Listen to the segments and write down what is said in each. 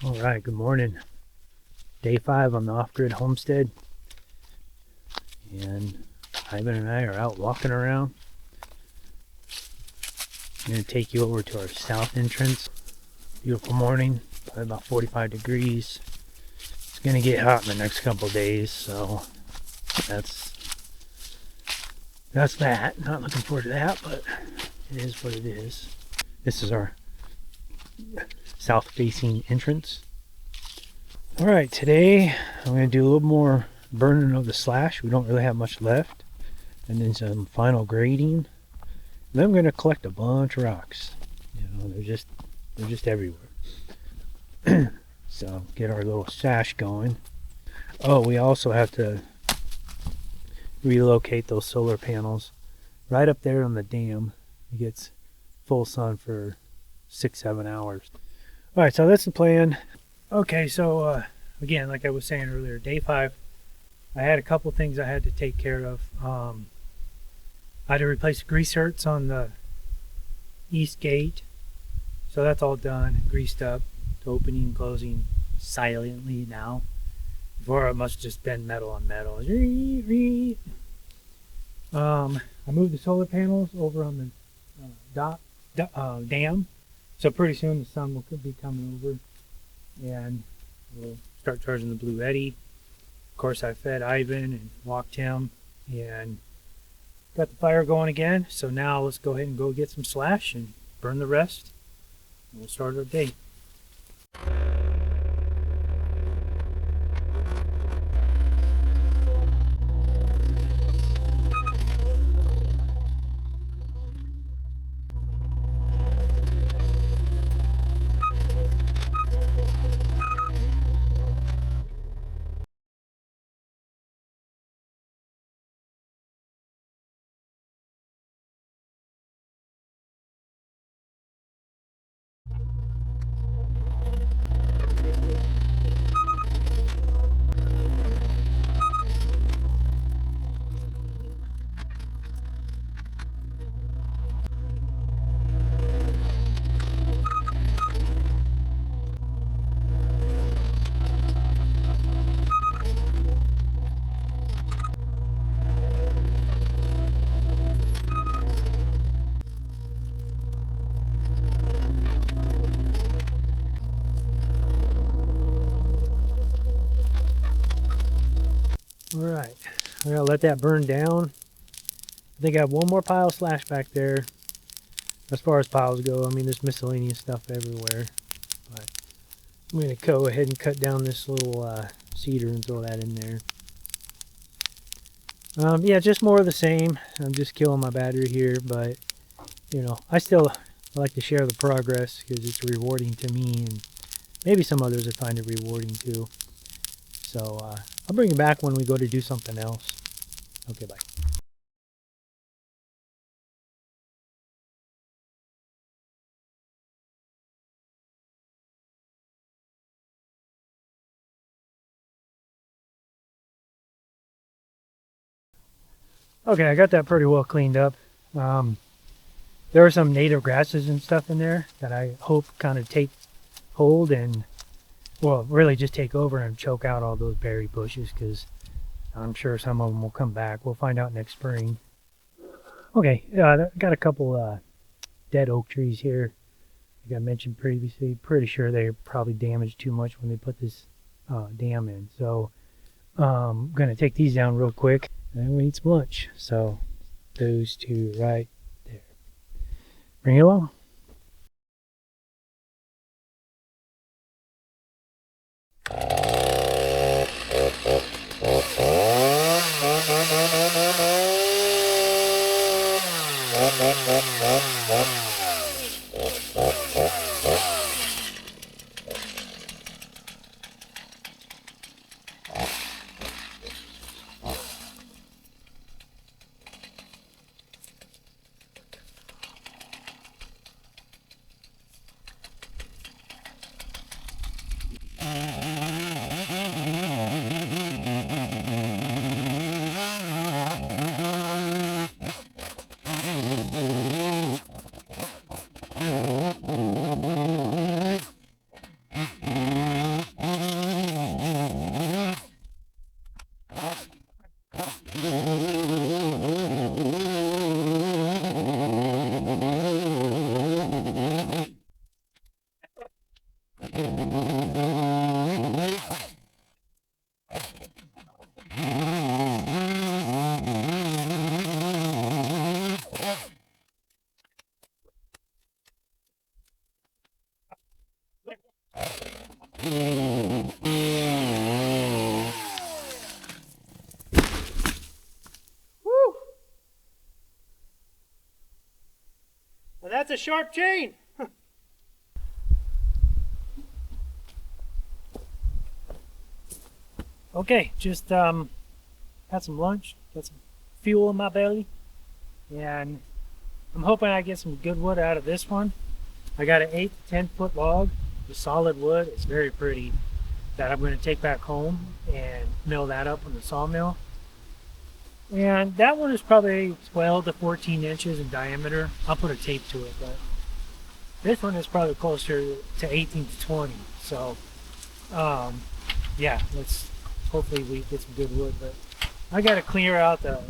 All right, good morning. Day 5 on the off-grid homestead, and Ivan and I are out walking around. I'm going to take you over to our south entrance. Beautiful morning, probably about 45 degrees. It's going to get hot in the next couple days, so that's that. Not looking forward to that, but it is what it is. This is our south-facing entrance. All right, today I'm going to do a little more burning of the slash. We don't really have much left, and then some final grading. And then I'm going to collect a bunch of rocks. You know, they're just everywhere. So get our little stash going. Oh, we also have to relocate those solar panels right up there on the dam. It gets full sun for 6-7 hours. All right, so that's the plan. Okay, so again, like I was saying earlier, day 5, I had a couple things I had to take care of. I had to replace grease zerks on the east gate, so that's all done, greased up. It's opening and closing silently now. Before it must have just been metal on metal. I moved the solar panels over on the dam, so pretty soon the sun will be coming over, and we'll start charging the Blue Eddy. Of course, I fed Ivan and walked him and got the fire going again. So now let's go ahead and go get some slash and burn the rest. And we'll start our day. Alright, I'm going to let that burn down. I think I have one more pile of slash back there. As far as piles go, I mean, there's miscellaneous stuff everywhere. But I'm going to go ahead and cut down this little cedar and throw that in there. Yeah, just more of the same. I'm just killing my battery here, but, you know, I still like to share the progress because it's rewarding to me, and maybe some others would find it rewarding too. So I'll bring you back when we go to do something else. Okay, bye. Okay, I got that pretty well cleaned up. There are some native grasses and stuff in there that I hope kind of take hold and, well, really just take over and choke out all those berry bushes, because I'm sure some of them will come back. We'll find out next spring. Okay, I got a couple dead oak trees here. Like I mentioned previously, pretty sure they probably damaged too much when they put this dam in. So I'm going to take these down real quick, and then we need some lunch. So those two right there. Bring it along. sharp chain. Okay, just had some lunch, got some fuel in my belly, and I'm hoping I get some good wood out of this one. I got an 8 to 10 foot log with solid wood. It's very pretty, that I'm going to take back home and mill that up in the sawmill. And that one is probably 12 to 14 inches in diameter. I'll put a tape to it, but this one is probably closer to 18 to 20. So yeah, let's hopefully we get some good wood. But I got to clear out the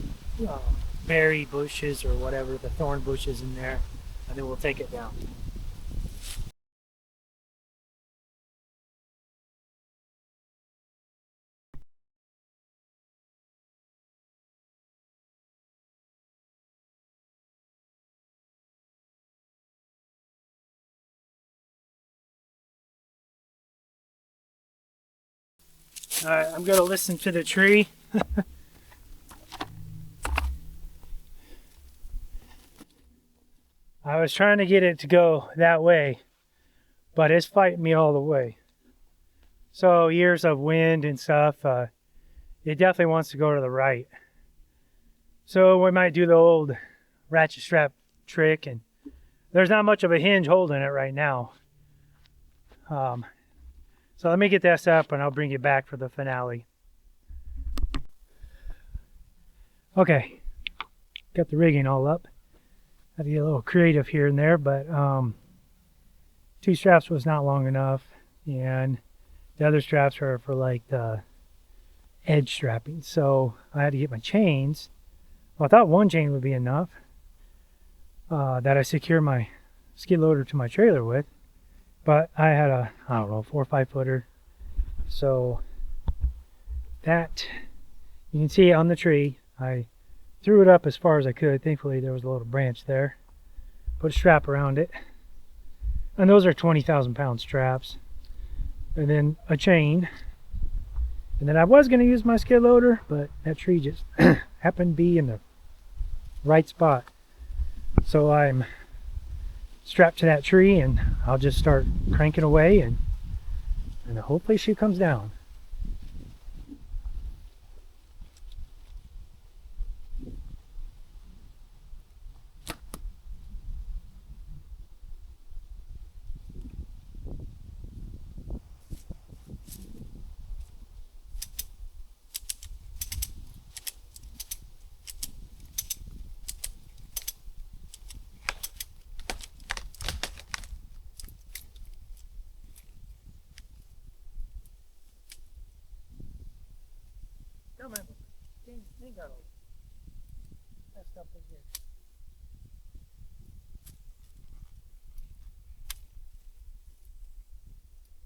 berry bushes or whatever, the thorn bushes in there, and then we'll take it down. All right, I'm gonna listen to the tree. I was trying to get it to go that way, but it's fighting me all the way. So years of wind and stuff, it definitely wants to go to the right. So we might do the old ratchet strap trick, and there's not much of a hinge holding it right now. So let me get this up and I'll bring you back for the finale. Okay, got the rigging all up. Had to get a little creative here and there, but 2 straps was not long enough, and the other straps are for like the edge strapping. So I had to get my chains. Well, I thought 1 chain would be enough that I secure my skid loader to my trailer with. But I had a, I don't know, 4 or 5 footer. So that, you can see on the tree, I threw it up as far as I could. Thankfully there was a little branch there. Put a strap around it. And those are 20,000 pound straps. And then a chain. And then I was going to use my skid loader, but that tree just happened to be in the right spot. So I'm strapped to that tree, and I'll just start cranking away, and hopefully she comes down. Come on, they got all that stuff in here.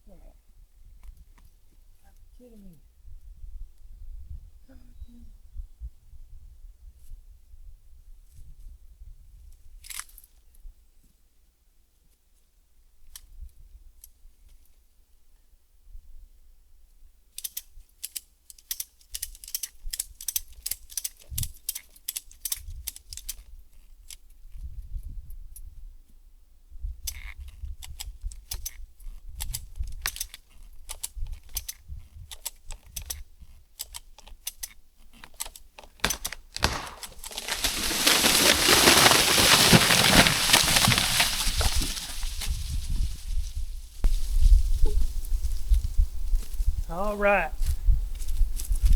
Oh, you're kidding me. All right,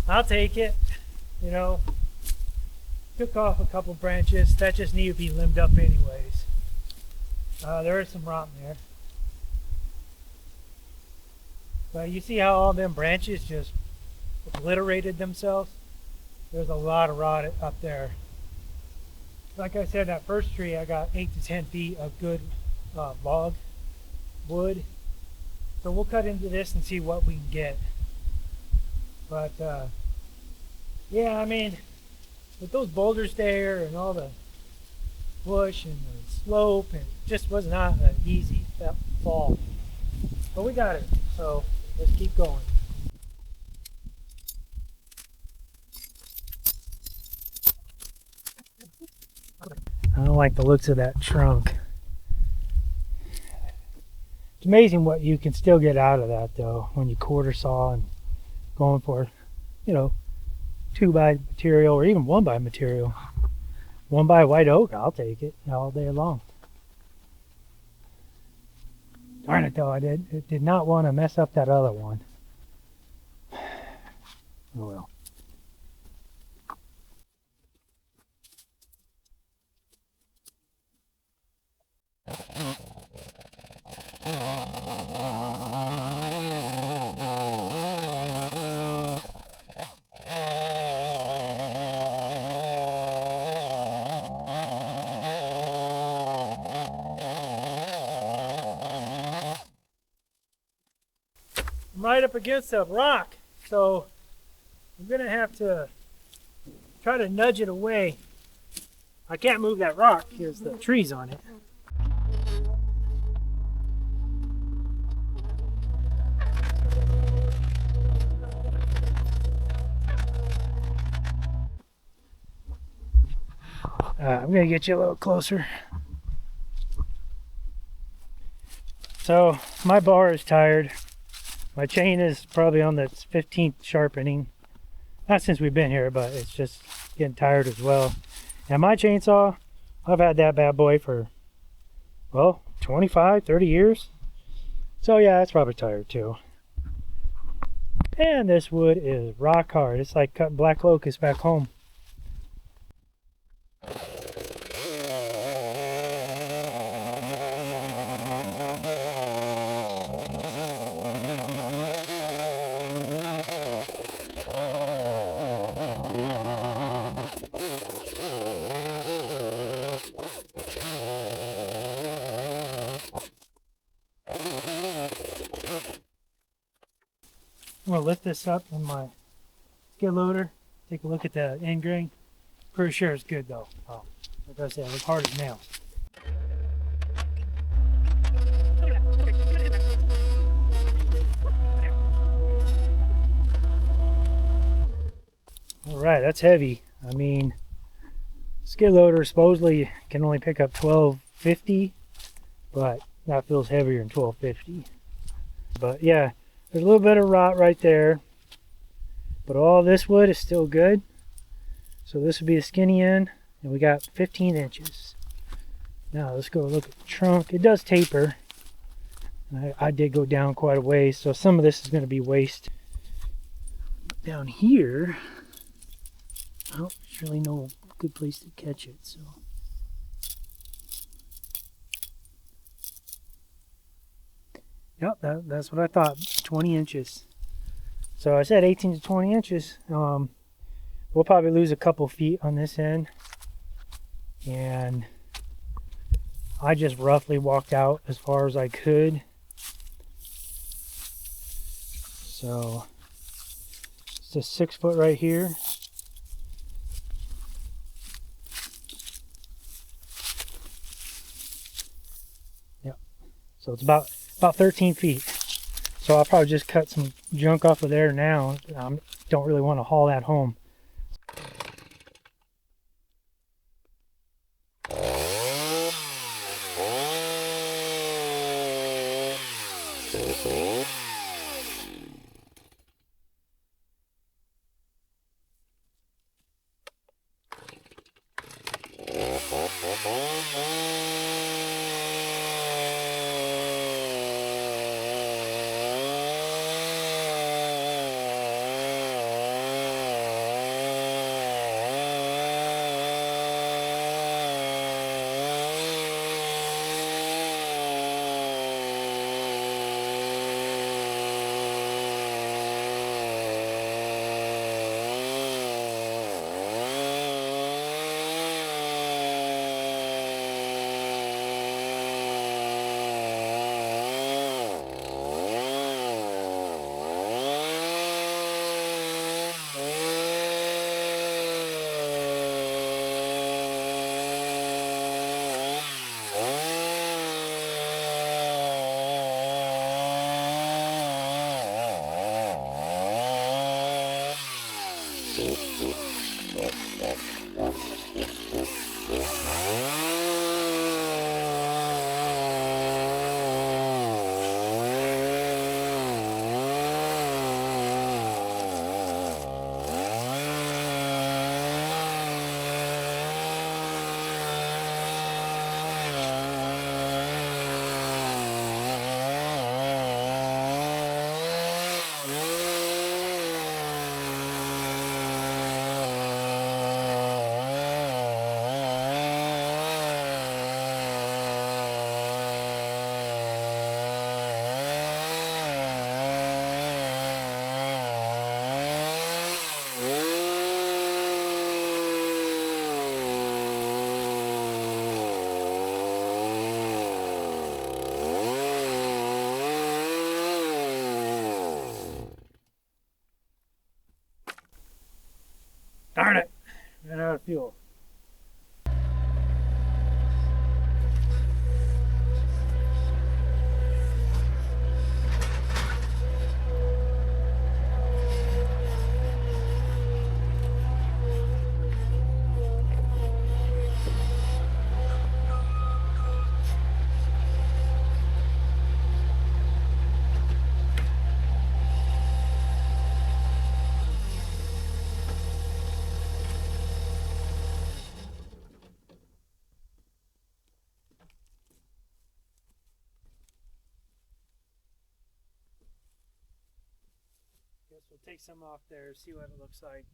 I'll take it. You know, took off a couple branches that just need to be limbed up anyways. There is some rot in there, but you see how all them branches just obliterated themselves? There's a lot of rot up there. Like I said, that first tree I got 8 to 10 feet of good log wood. So we'll cut into this and see what we can get. But yeah, I mean, with those boulders there and all the bush and the slope, it just was not an easy fall. But we got it, so let's keep going. I don't like the looks of that trunk. It's amazing what you can still get out of that though when you quarter saw and going for, you know, 2x material or even 1x material. 1x white oak, I'll take it all day long. Darn it though, I did not want to mess up that other one. Oh well. I'm right up against a rock, so I'm gonna have to try to nudge it away. I can't move that rock because the tree's on it. I'm gonna get you a little closer. So my bar is tired. My chain is probably on the 15th sharpening. Not since we've been here, but it's just getting tired as well. And my chainsaw, I've had that bad boy for, well, 25, 30 years. So yeah, it's probably tired too. And this wood is rock hard. It's like cutting black locust back home. I'm going to lift this up in my skid loader, take a look at the end grain. Pretty sure it's good though. Like I said, it's hard as nails. Alright, that's heavy. I mean, skid loader supposedly can only pick up 1250, but that feels heavier than 1250. But yeah, there's a little bit of rot right there, but all this wood is still good. So this would be the skinny end, and we got 15 inches. Now let's go look at the trunk. It does taper. I did go down quite a ways, so some of this is going to be waste. Down here, oh, there's really no good place to catch it, so. Yep, that's what I thought, 20 inches. So I said 18 to 20 inches. We'll probably lose a couple feet on this end. And I just roughly walked out as far as I could. So it's a 6 foot right here. Yep. So it's about 13 feet. So I'll probably just cut some junk off of there now. Don't really want to haul that home. guess we'll take some off there, see what it looks like.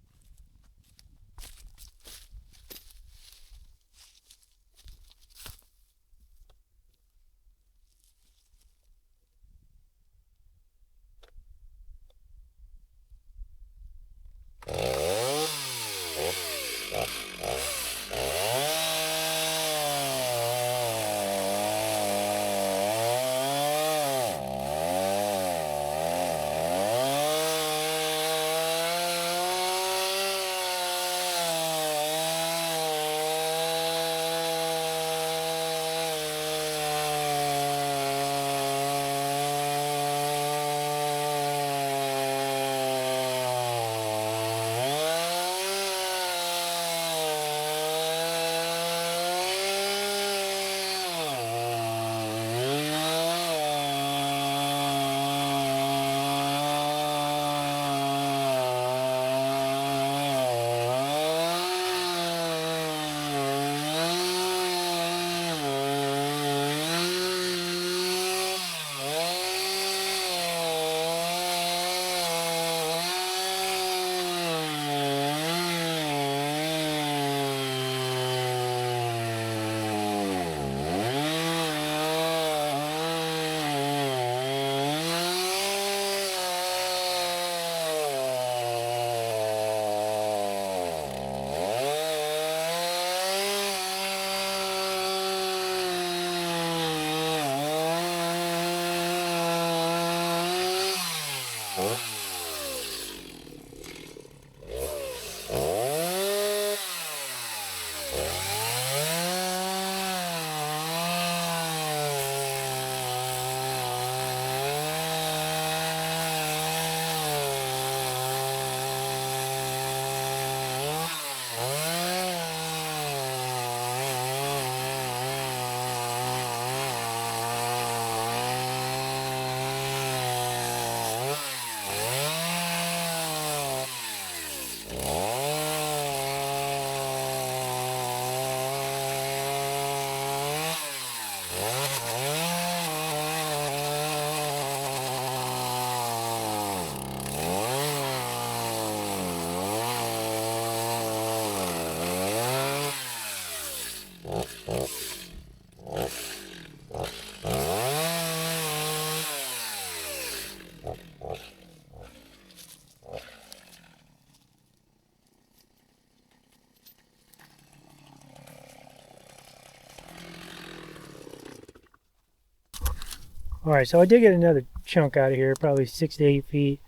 All right, so I did get another chunk out of here, probably 6 to 8 feet,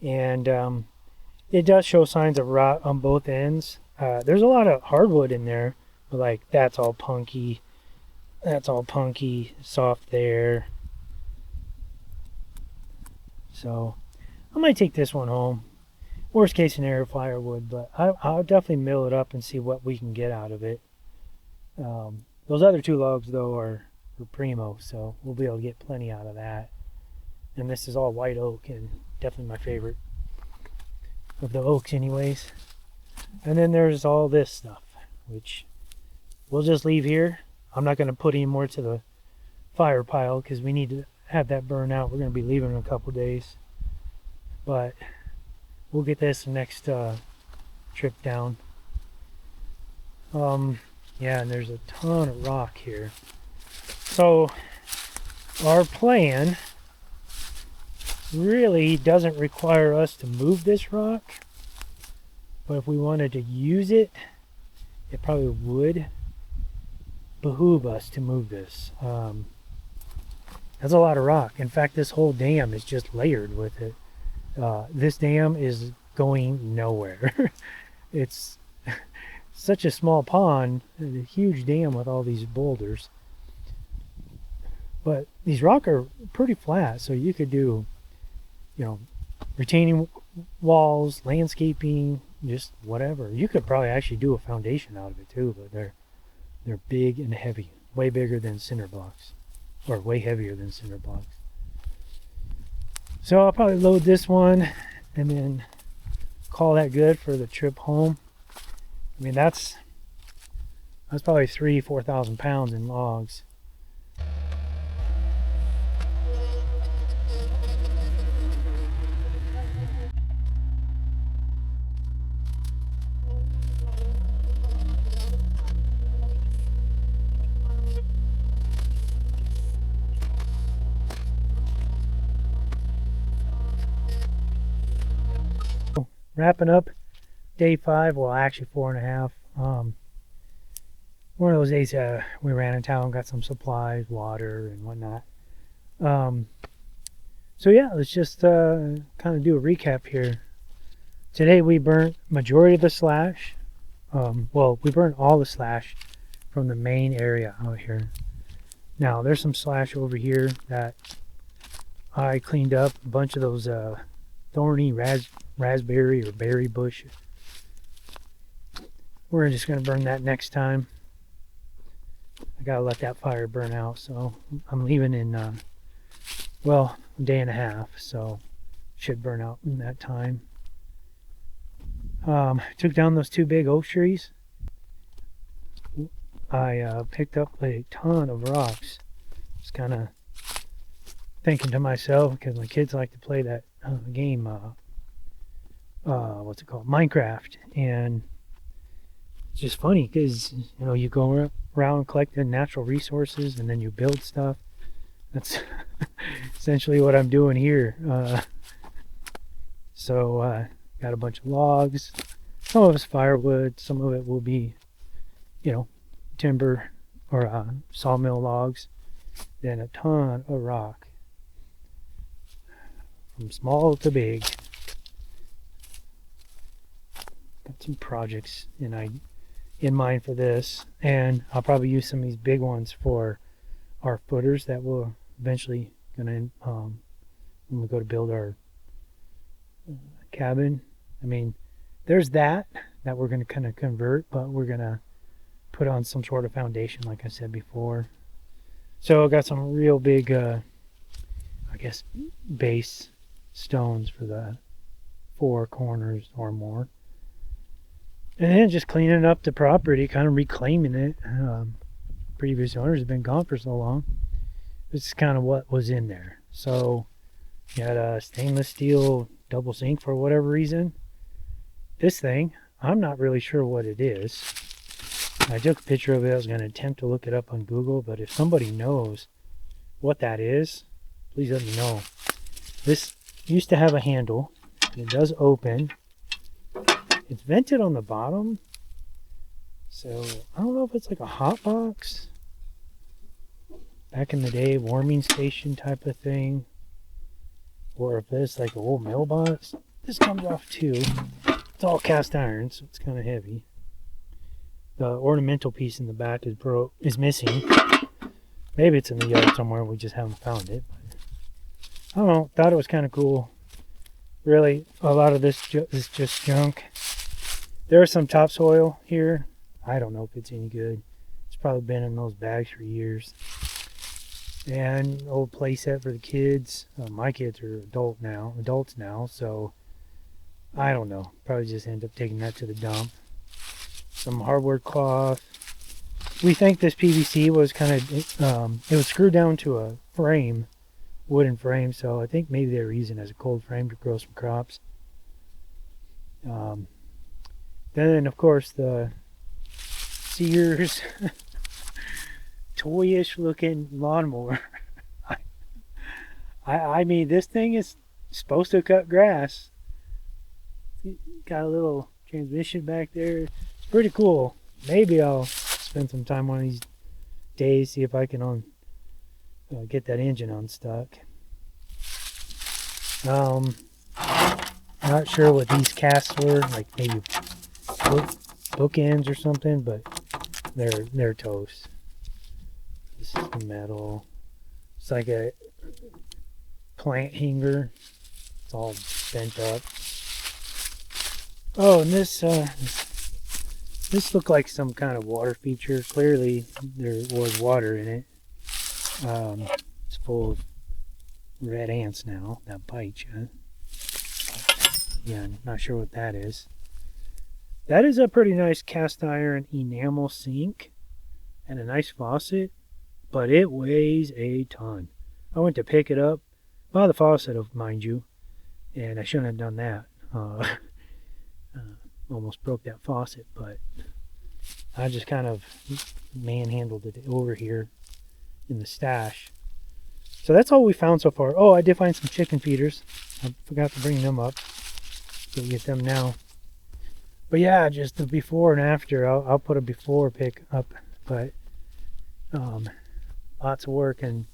and it does show signs of rot on both ends. There's a lot of hardwood in there, but like that's all punky, soft there. So I might take this one home. Worst case scenario, firewood, but I'll definitely mill it up and see what we can get out of it. Those other 2 logs though are primo, so we'll be able to get plenty out of that. And this is all white oak, and definitely my favorite of the oaks anyways. And then there's all this stuff, which we'll just leave here. I'm not going to put any more to the fire pile because we need to have that burn out. We're going to be leaving in a couple days, but we'll get this next trip down. Yeah, and there's a ton of rock here. So our plan really doesn't require us to move this rock, but if we wanted to use it, it probably would behoove us to move this. That's a lot of rock. In fact, this whole dam is just layered with it. This dam is going nowhere. It's such a small pond, a huge dam with all these boulders. But these rock are pretty flat, so you could do, you know, retaining walls, landscaping, just whatever. You could probably actually do a foundation out of it too, but they're big and heavy, way bigger than cinder blocks, or way heavier than cinder blocks. So I'll probably load this one and then call that good for the trip home. I mean, that's probably 3,000-4,000 pounds in logs. wrapping up day 5. Well, actually 4.5. One of those days we ran in town, got some supplies, water and whatnot. So yeah, let's just kind of do a recap here. Today we burnt majority of the slash. Well, we burnt all the slash from the main area out here. Now there's some slash over here that I cleaned up. A bunch of those thorny raspberry or berry bush. We're just going to burn that next time. I got to let that fire burn out, so I'm leaving in, well, a day and a half, so should burn out in that time. Took down those 2 big oak trees. I picked up a ton of rocks. Just kind of thinking to myself, because my kids like to play that game, what's it called, Minecraft, and it's just funny because you go around collecting natural resources and then you build stuff. That's essentially what I'm doing here. So got a bunch of logs. Some of it's firewood. Some of it will be, timber or sawmill logs. Then a ton of rock, from small to big. Got some projects in mind for this, and I'll probably use some of these big ones for our footers that we're eventually gonna when we go to build our cabin. I mean, there's that we're gonna kind of convert, but we're gonna put on some sort of foundation, like I said before. So I got some real big, I guess, base stones for the 4 corners or more. And then just cleaning up the property, kind of reclaiming it. Previous owners have been gone for so long. This is kind of what was in there. So you had a stainless steel double sink for whatever reason. This thing, I'm not really sure what it is. I took a picture of it. I was going to attempt to look it up on Google, but if somebody knows what that is, please let me know. This used to have a handle. It does open. It's vented on the bottom, so I don't know if it's like a hot box. Back in the day, warming station type of thing, or if it's like an old mailbox. This comes off too. It's all cast iron, so it's kind of heavy. The ornamental piece in the back is missing. Maybe it's in the yard somewhere. We just haven't found it. But I don't know. Thought it was kind of cool. Really, a lot of this is just junk. There's some topsoil here. I don't know if it's any good. It's probably been in those bags for years. And old play set for the kids. My kids are adults now, so I don't know. Probably just end up taking that to the dump. Some hardwood cloth. We think this PVC was kind of, it was screwed down to a frame, wooden frame, so I think maybe they were using it as a cold frame to grow some crops. Then, of course, the Sears toyish looking lawnmower. I mean, this thing is supposed to cut grass. Got a little transmission back there. It's pretty cool. Maybe I'll spend some time one of these days, see if I can get that engine unstuck. Not sure what these casts were, like maybe bookends or something, but they're toast. This is the metal. It's like a plant hanger. It's all bent up. Oh, and this looked like some kind of water feature. Clearly, there was water in it. It's full of red ants now that bite you. Yeah, not sure what that is. That is a pretty nice cast iron enamel sink and a nice faucet, but it weighs a ton. I went to pick it up, by the faucet, mind you, and I shouldn't have done that. Almost broke that faucet, but I just kind of manhandled it over here in the stash. So that's all we found so far. Oh, I did find some chicken feeders. I forgot to bring them up. Go get them now. But yeah, just the before and after. I'll put a before pic up, but lots of work. And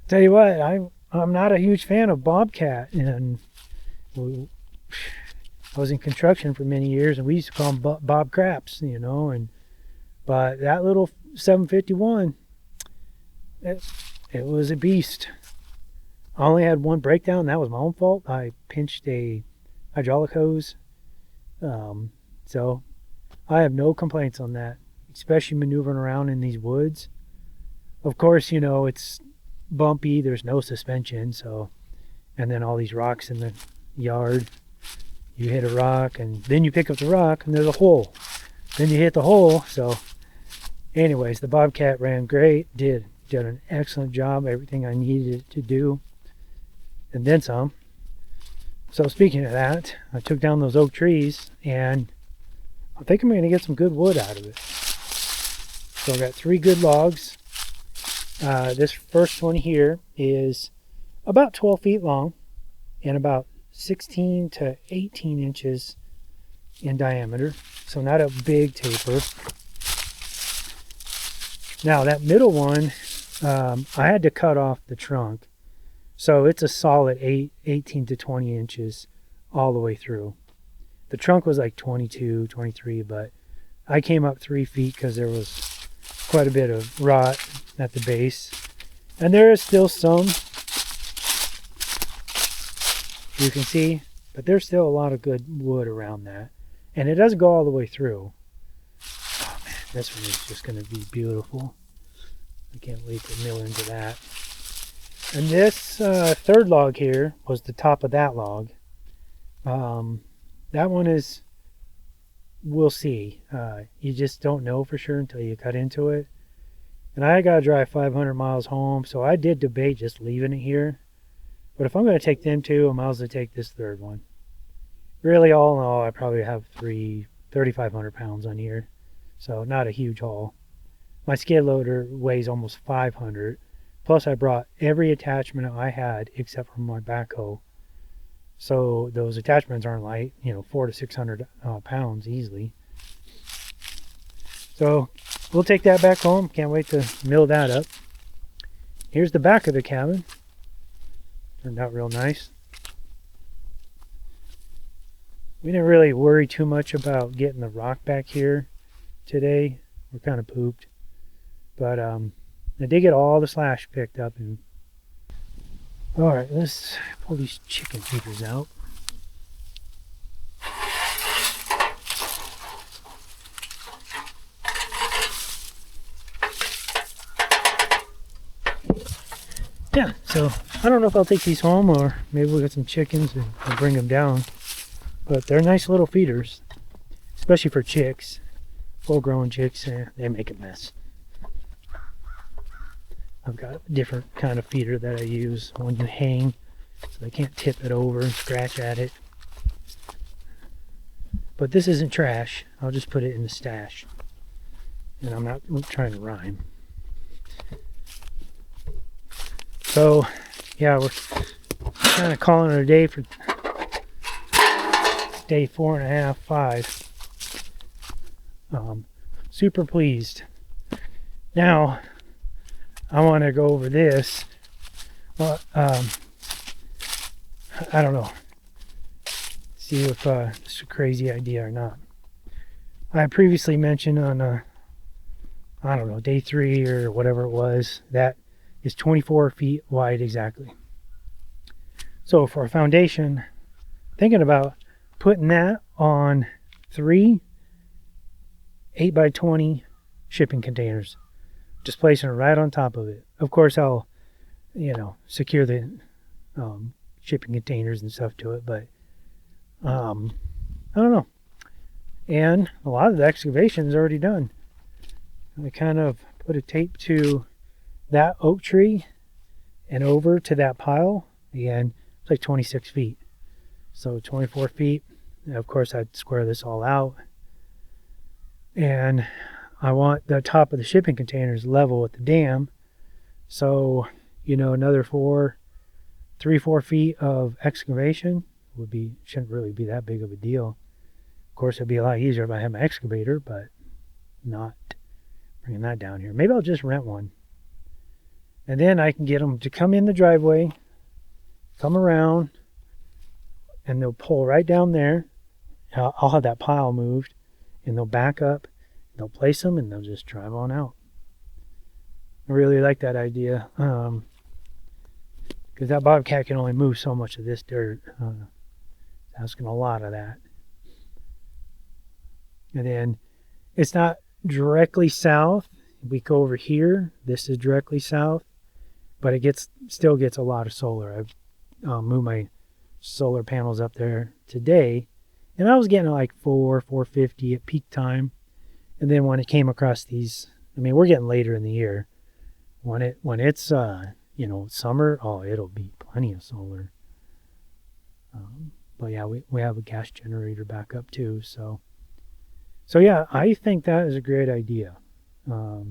tell you what, I'm not a huge fan of Bobcat, and I was in construction for many years, and we used to call them Bob Craps, you know. And but that little 751, it was a beast. I only had one breakdown. That was my own fault. I pinched a hydraulic hose. So I have no complaints on that, especially maneuvering around in these woods. Of course, you know, it's bumpy. There's no suspension. So, and then all these rocks in the yard. You hit a rock, and then you pick up the rock, and there's a hole. Then you hit the hole. So anyways, the Bobcat ran great. Did an excellent job. Everything I needed it to do. And then some. So speaking of that, I took down those oak trees, and I think I'm going to get some good wood out of it. So I got 3 good logs. This first one here is about 12 feet long and about 16 to 18 inches in diameter. So not a big taper. Now that middle one, I had to cut off the trunk. So it's a solid 18 to 20 inches all the way through. The trunk was like 22, 23, but I came up 3 feet because there was quite a bit of rot at the base. And there is still some, you can see, but there's still a lot of good wood around that. And it does go all the way through. Oh man, this one is just going to be beautiful. I can't wait to mill into that. And this third log here was the top of that log. That one is, we'll see. You just don't know for sure until you cut into it. And I got to drive 500 miles home, so I did debate just leaving it here. But if I'm going to take them two, I might as well take this third one. Really, all in all, I probably have 3,500 pounds on here. So not a huge haul. My skid loader weighs almost 500. Plus, I brought every attachment I had except for my backhoe. So those attachments aren't light, you know, 400 to 600 pounds easily. So we'll take that back home. Can't wait to mill that up. Here's the back of the cabin. Turned out real nice. We didn't really worry too much about getting the rock back here today. We're kind of pooped. But I did get all the slash picked up. And alright, let's pull these chicken feeders out. Yeah, so I don't know if I'll take these home or maybe we'll get some chickens and I'll bring them down. But they're nice little feeders, especially for chicks. Full-grown chicks, they make a mess. I've got a different kind of feeder that I use when you hang, so they can't tip it over and scratch at it. But this isn't trash. I'll just put it in the stash. And I'm not trying to rhyme. So, yeah, we're kind of calling it a day for day 4.5, 5. Super pleased. Now, I want to go over this. Well, I don't know. See if it's a crazy idea or not. I previously mentioned on, I don't know, day 3 or whatever it was, that is 24 feet wide exactly. So for a foundation, thinking about putting that on 3 8x20 shipping containers. Just placing it right on top of it. Of course, I'll, you know, secure the shipping containers and stuff to it, but I don't know. And a lot of the excavation is already done. I kind of put a tape to that oak tree and over to that pile, and it's like 26 feet. So 24 feet. And of course, I'd square this all out. And I want the top of the shipping containers level with the dam. So, you know, another 4 feet of excavation shouldn't really be that big of a deal. Of course, it'd be a lot easier if I had my excavator, but not bringing that down here. Maybe I'll just rent one. And then I can get them to come in the driveway, come around, and they'll pull right down there. I'll have that pile moved, and they'll back up, they'll place them, and they'll just drive on out. I really like that idea, because that bobcat can only move so much of this dirt. It's asking a lot of that. And then it's not directly south. We go over here. This is directly south, but it still gets a lot of solar. I've moved my solar panels up there today, and I was getting like 450 at peak time. And then when it came across these, I mean, we're getting later in the year. When it's summer, oh, it'll be plenty of solar. But yeah, we have a gas generator back up too. So yeah, I think that is a great idea. But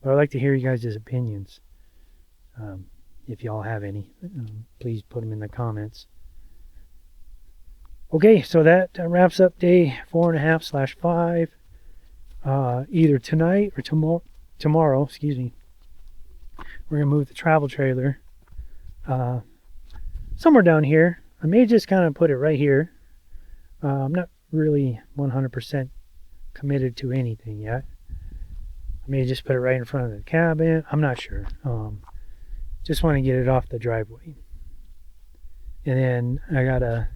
I'd like to hear you guys' opinions. If y'all have any, please put them in the comments. Okay, so that wraps up day 4.5/5. Either tonight or tomorrow, excuse me, we're going to move the travel trailer somewhere down here. I may just kind of put it right here. I'm not really 100% committed to anything yet. I may just put it right in front of the cabin. I'm not sure. Just want to get it off the driveway. And then I got to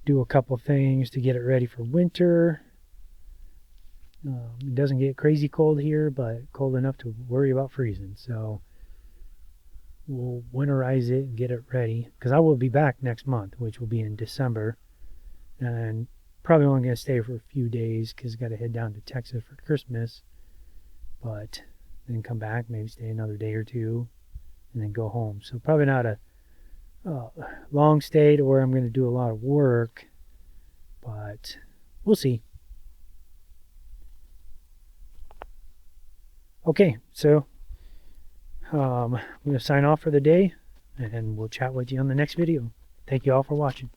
do a couple things to get it ready for winter. It doesn't get crazy cold here, but cold enough to worry about freezing. So we'll winterize it and get it ready, because I will be back next month, which will be in December, and probably only going to stay for a few days because I got to head down to Texas for Christmas, but then come back, maybe stay another day or two, and then go home. So probably not a long stay to where I'm going to do a lot of work, but we'll see. Okay, so I'm going to sign off for the day, and we'll chat with you on the next video. Thank you all for watching.